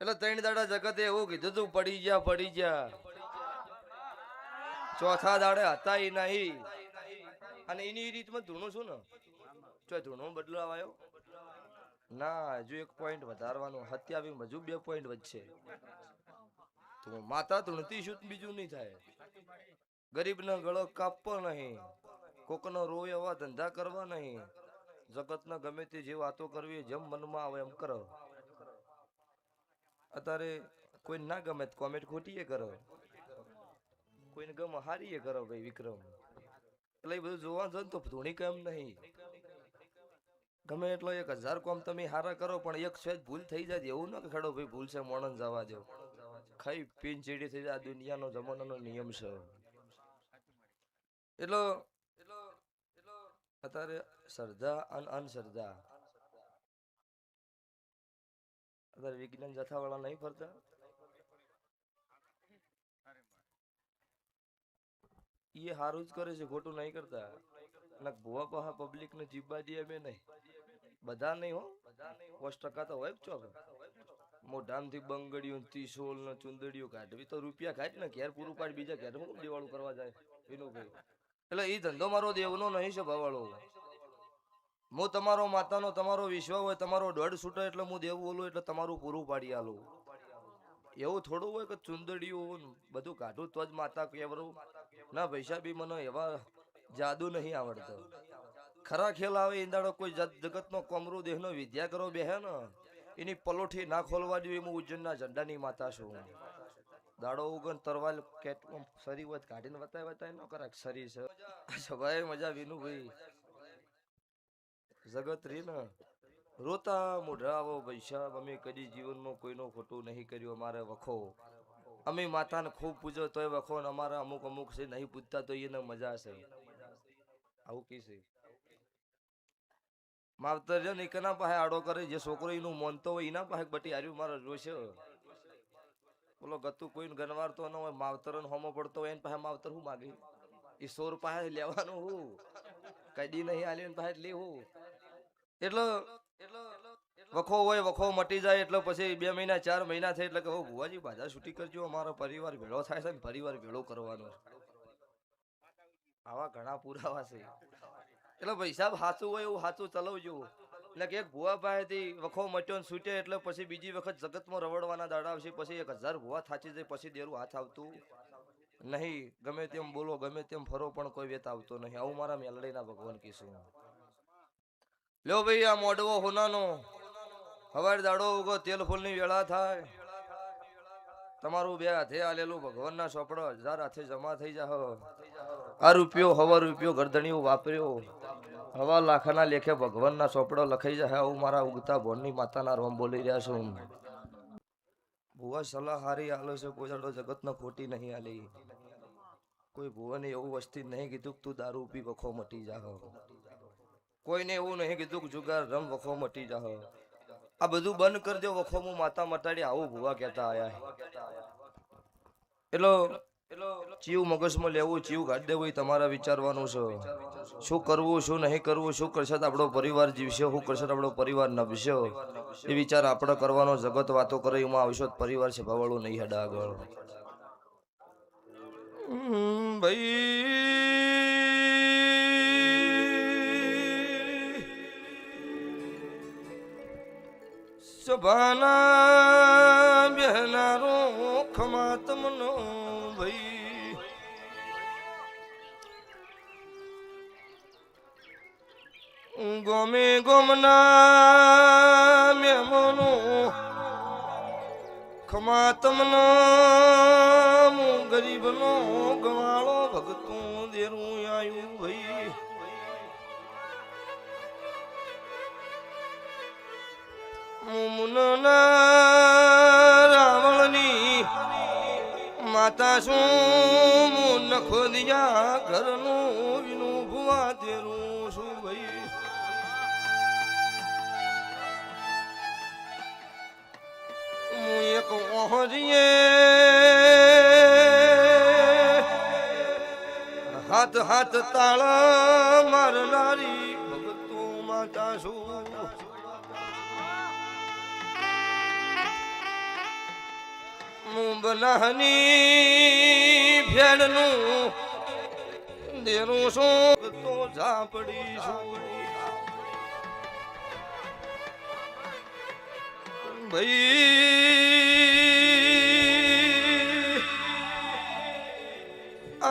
એટલે 3 દાડા જગતે એવું કીધું તું પડી જા ચોથા દાડે હતા એ નહીં અને એની રીતમાં ધૂણું છું ને જો ધૂણું બદલાવ આવ્યો ના હજુ 1 પોઈન્ટ વધારવાનું 27 હજુ 2 પોઈન્ટ વધશે તો માતા ધૂણતી શું બીજું નહીં થાય ગરીબનો ગળો કાપવો નહીં કોકનો રોય એવા ધંધા કરવા નહીં જગતના ગમે તે જે વાતો કરવી જેમ મનમાં આવે એમ કરો અત્યારે કોઈ ના ગમે કોમેન્ટ ખોટીએ કરો કોઈને ગમે હારીએ કરો ભાઈ વિક્રમ એટલે એ બધું જોવા જો તો ધૂણી કેમ નહીં ગમે એટલો 1000 કોમ તમે હારા કરો પણ એક સેજ ભૂલ થઈ જાય એવું ના કે ખડો ભાઈ ભૂલ છે મોણન જવા દો ખાઈ પીન ચીડી થઈ જાય દુનિયાનો જમાનાનો નિયમ છે એટલો અત્યારે શ્રદ્ધા અને અંધશ્રદ્ધા અત્યારે વિજ્ઞાન જથાવાળા નહીં ફરતા એ સારું જ કરે છે ખોટું નહીં કરતા અને ભુવા પહા પબ્લિક ને જીવવા દે અમે નહીં બધા નહીં હો 5% તો હોય જ ચોક મોઢામથી બંગડીયું ત્રિશૂલ ને ચુંદડીઓ કાઢવી તો રૂપિયા કાઢ ને ઘેર પૂરું પાડ બીજા ઘેર હું દેવાળું કરવા જાય એનું ભાઈ એટલે એ ધંધો મારો દેવનો નહીં છે ભવાળો હું તમારો માતાનો તમારો વિશ્વાસ હોય તમારો દોઢ છૂટે એટલે હું દેવું બોલું એટલે તમારું પૂરું પાડી આલું એવું થોડું હોય કે ચુંદડીયું બધું કાઢું તો જ માતા કહેવરું ના પૈસા બી મને એવા જાદુ નહીં આવડતો ખરા ખેલ આવે ઈંદાડો કોઈ જગતનો કોમરો દેહનો વિદ્યા કરો બેહે ને એની પલોઠી ના ખોલવા દઉં હું ઉજ્જૈનના ઝંડાની માતા છું દાડો ઉગન તરવાલ કેટ સરી હોય કાઢીને વતાય ન કરાક સરી છે ભાઈ મજા વિનુ ભાઈ જગત રી ને રોતા મોઢા આવો પૈસા અમે કદી જીવનમાં કોઈનો ખોટું નહીં કર્યું અમારે વખો અમે માતાને ખૂબ પૂજો તોય વખો ને અમારા અમુક છે નહીં પૂજતા તો એને મજા છે આવું કી છે માવતર જો ને કના પાસે આડો કરે જે છોકરો એનું મોનતો હોય એના પાસે બટી હાર્યું મારો જોશે બોલો ગતું કોઈ ગનવાર તો ન હોય માવતર હોમો પડતો હોય એને પાસે માવતર શું માગી એ 100 પાસે લેવાનું હું કદી નહીં આલી પાસે લેવું એટલે વખો હોય વખો મટી જાય એટલે પછી 2 મહિના 4 મહિના થાય એટલે કે ભુવાજી બાજા છૂટી કરજો અમારો પરિવાર ભેળો થાય છે ને પરિવાર ભેળો કરવાનો આવા ઘણા પુરાવા છે એટલે પૈસા સાચું હોય એવું સાચું ચલાવજો એટલે કે એક ભુવા પાસેથી વખો મટ્યો ને છૂટે એટલે પછી બીજી વખત જગતમાં રવડવાના દાડા આવશે પછી 1000 ભુવા થાચી જાય પછી દેરું હાથ આવતું નહીં ગમે તેમ બોલો ગમે તેમ ફરો પણ કોઈ વેત આવતો નહીં આવું મારા મેલડીના ભગવાન કીશું લ્યો ભાઈ આ મોડવો હોનાનો હવારે દાડો ઉગો તેલ ફૂલની વેળા થાય તમારું 2 હાથે આલેલું ભગવાનના ચોપડો 1000 હાથે જમા થઈ જા આ રૂપિયો હવા રૂપિયો ગરદણીઓ વાપર્યો હવા લાખના લેખે ભગવાનના ચોપડો લખાઈ જાય આવું મારા ઉગતા ભોનની માતાના રોમ બોલી રહ્યા છું ભુવા સલાહ હારી આલો છે કોઈ દાડો જગતનો ખોટી નહીં આલી કોઈ ભુવાને એવું વસ્તી નહીં કીધું તું દારૂ પી વખો મટી જા કોઈને એવું નહીં કીધું જુગાર રમ વખો મટી જા આ બધું બંધ કરી દો વખો હું માતા મટાડી આવું ભુવા કહેતા આયા એટલો ચીવ મગજમાં લેવું ચીવ કાઢી દેવું એ તમારા વિચારવાનું છે શું કરવું શું નહીં કરવું શું કરશે તો આપણો પરિવાર જીવશે શું કરશે તો આપણો પરિવાર નભશે એ વિચાર આપણે કરવાનો જગત વાતો કરે એમાં આવશો પરિવાર છે ભવાળું નહીં હેડા આગળ ભાઈ સભાના બેનારો ખમાતમનો ભાઈ ગોમે ગોમના મેમનો ખમાતમનો ગરીબનો ગવાળો ભગતું દેરું આયું ભાઈ મુમના રાવણની માતા શું નખો દિયા ઘરનું વિનું ભુવા તેરું શું ભાઈ હું એક ઓહરીએ હાથ હાથ તાળા મારનારી ભગતો માતા શું બનાહની ભેડનું દેરું શું તો ઝાપડી શું ભાઈ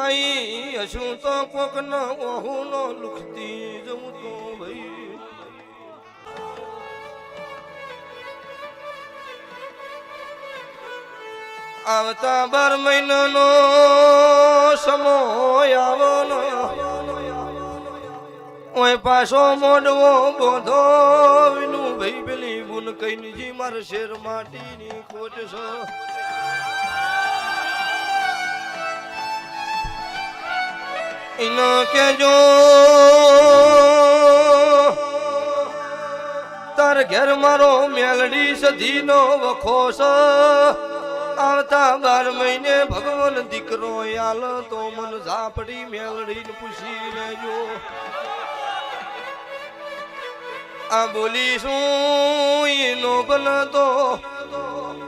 આઈ હશું તો કોક ન ઓહું નો લુખતી જવું તો ભાઈ આવતા 12 મહિનાનો સમય આવનો ઓય પાછો મોડવો બોધો વિનું ભાઈ પેલી બુન કઈની જી માર શેર માટીની ખોટ છે ઇનો કેજો તાર ઘેર મારો મેલડી સધીનો વખો છે આવતા 12 મહિને ભગવાન દીકરો આલ તો મન ઝાપડી મેલડીને પૂછી લેજો આ બોલીશું એનો બનતો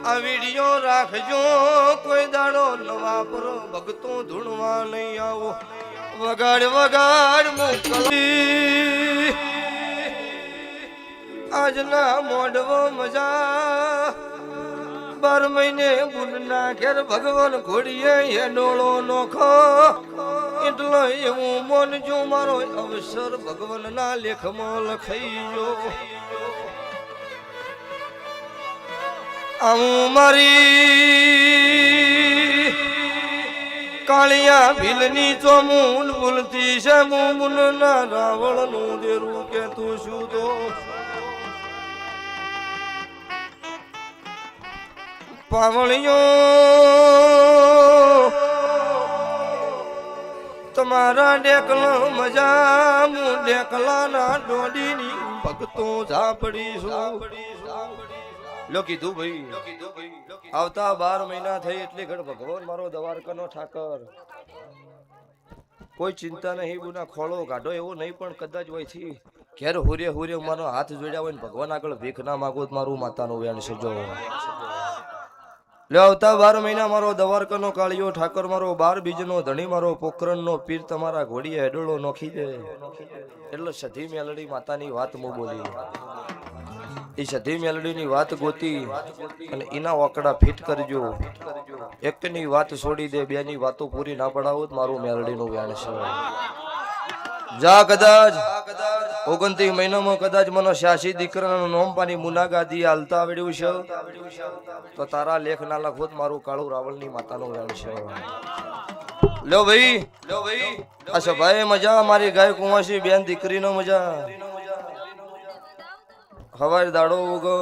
આ વિડિયો રાખજો કોઈ દાડો નવા પર ભગતો ધૂણવા નહીં આવો વગાડ વગાડ મોકલી આજના મોઢવો મજા 12 મહિને બુનના ઘેર ભગવાન ઘોડીએ એ ડોળો નોખો એટલો એવું મોનજો મારો અવસર ભગવાનના લેખમાં લખાઈ ગયો આવું મારી કાળિયા ભીલની ચોમૂન ભૂલતી છે મુનના રાવણનું દેરું કે તું શું તો પાવળિયો તમારા ડેકલો મજા હું ડેકલાના ડોડીની ભગતો ઝાપડીશું લો કીધું ભાઈ આવતા 12 મહિના થઈ એટલે ઘડ ભગવાન મારો દ્વારકાનો ઠાકર કોઈ ચિંતા નહીં બુના ખોળો કાઢો એવો નહીં પણ કદાચ હોય થી ઘેર હુરે મારો હાથ જોડ્યા હોય ને ભગવાન આગળ ભીખ ના માગો મારું માતાનું વેણ છે જો આવતા 12 મહિના મારો દ્વારકાનો કાળિયો ઠાકર મારો 12 બીજનો ધણી મારો પોખરણનો પીર તમારા ઘોડીએ હેડોળો નોખી દે એટલે સધી મેલડી માતાની વાત મો બોલી એ સધી મેલડીની વાત ગોતી અને એના ઓકડા ફિટ કરજો એકની વાત છોડી દે બેની વાતો પૂરી ના પડાવો મારું મેલડીનું વ્યાણ છે જા કદાચ 29 મહિનામાં કદાચ મને 86 દીકરાનું નોમ પાની મુનાગાદી હાલતા આવડ્યું છે તો તારા લેખ ના લખોત મારું કાળું રાવણની માતાનું વ્યાણ છે લો ભાઈ અચ્છા ભાઈ મજા મારી ગાય કુંવાસી બેન દીકરીનો મજા હવારે દાડો ઉગો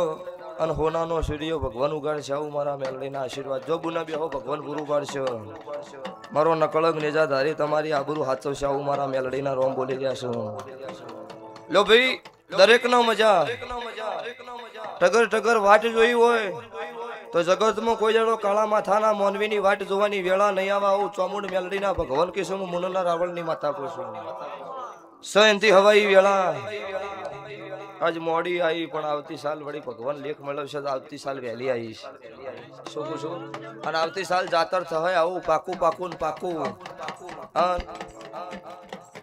અને હોનાનો સૂર્ય ભગવાન ઉગાડ છે આવું મારા મેલડીના આશીર્વાદ જો બુના બે હો ભગવાન પૂરું પાડશે મારો નકળગ નેજાધારી તમારી આબરૂ હાચવશે આવું મારા મેલડીના રોમ બોલી રહ્યા છું લો ભાઈ દરેકનો મજા ટગર ટગર વાટ જોઈ હોય તો જગતમાં કોઈ જણો કાળા માથાના મોનવીની વાટ જોવાની વેળા નહીં આવા આવું ચોમુંડ મેલડીના ભગવાન કિશોર મુનના રાવણની માતા પૂછું સયંતી હવાઈ વેળા આજ મોડી આવી પણ આવતી સાલ વળી ભગવાન લેખ મેળવશે આવતી સાલ વહેલી આવીશ શું પૂછું અને આવતી સાલ જાતર થાય આવું પાકું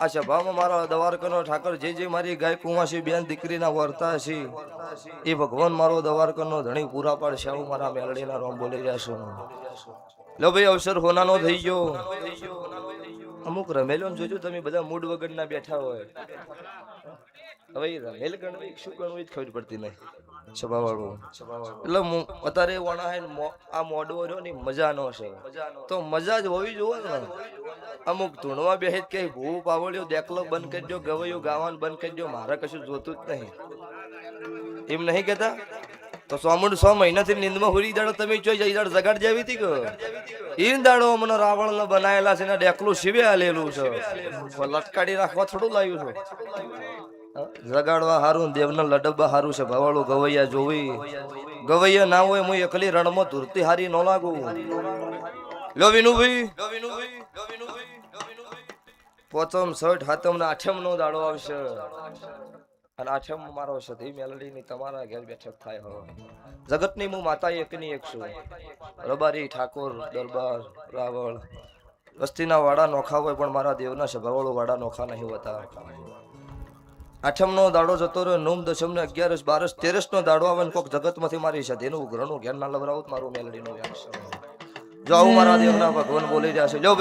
આ સભામાં મારા દ્વારકાનો ઠાકર જે મારી ગાય કુંવાસી બેન દીકરીના વર્તા છે એ ભગવાન મારો દ્વારકાનો ધણી પૂરા પાડશે આવું મારા મેલડીના રોમ બોલી રહ્યા છું લો ભાઈ અવસર હોનાનો થઈ ગયો અમુક રમેલો જોજો તમે બધા મૂડ વગરના બેઠા હોય હવે રમેલ ગણવી શું ગણવું જ ખબર પડતી નહીં સભાવાળું એટલે અત્યારે વણા હે આ મોડવો રહ્યો ને મજા નો છે તો મજા જ હોવી જોઈએ ને અમુક ધૂણવા બેહે કે ભૂ પાવળ્યો દેખલો બંધ કરજો ગવૈયો ગાવાનું બંધ કરજો મારે કશું જોતું જ નહીં એમ નહીં કેતા તો 100 મહિનાથી નીંદમાં હુરી દાડો તમે જોઈ જાય દાડો જગાડ જેવી હતી કે ઈન દાડો મને રાવણ બનાયેલા છે ને ડેકલું શિવે આલેલું છે લટકાડી રાખવા થોડું લાવ્યું છે જગાડવા હારું દેવના લડબા હારું છે ભવાળું ગવૈયા જોવી ગવૈયા ના હોય હું એકલી રણમાં ધૂરતી હારી ન લાગુ લો વિનુભાઈ પોચમ 6 હાતમ ને 8મ નો દાડો આવશે અને આઠમ મારો સધી મેલડીની તમારા ઘેર બેઠક થાય હવે જગતની હું માતા એકની એક છું રબારી ઠાકોર દરબાર રાવળ વસ્તીના વાડા નોખા હોય પણ મારા દેવના સભાવાળો વાડા નોખા નહીં હોતા આઠમનો દાડો જતો રહ્યો નોમ દશમ ને 11 12 13 નો દાડો આવે ને કોક જગતમાંથી મારી સધીનું ઉઘરણું જ્ઞાન ના લવરાવું મારું મેલડીનું વ્યાસ જો આવું મારા દેવના ભગવાન બોલી રહ્યા છે જો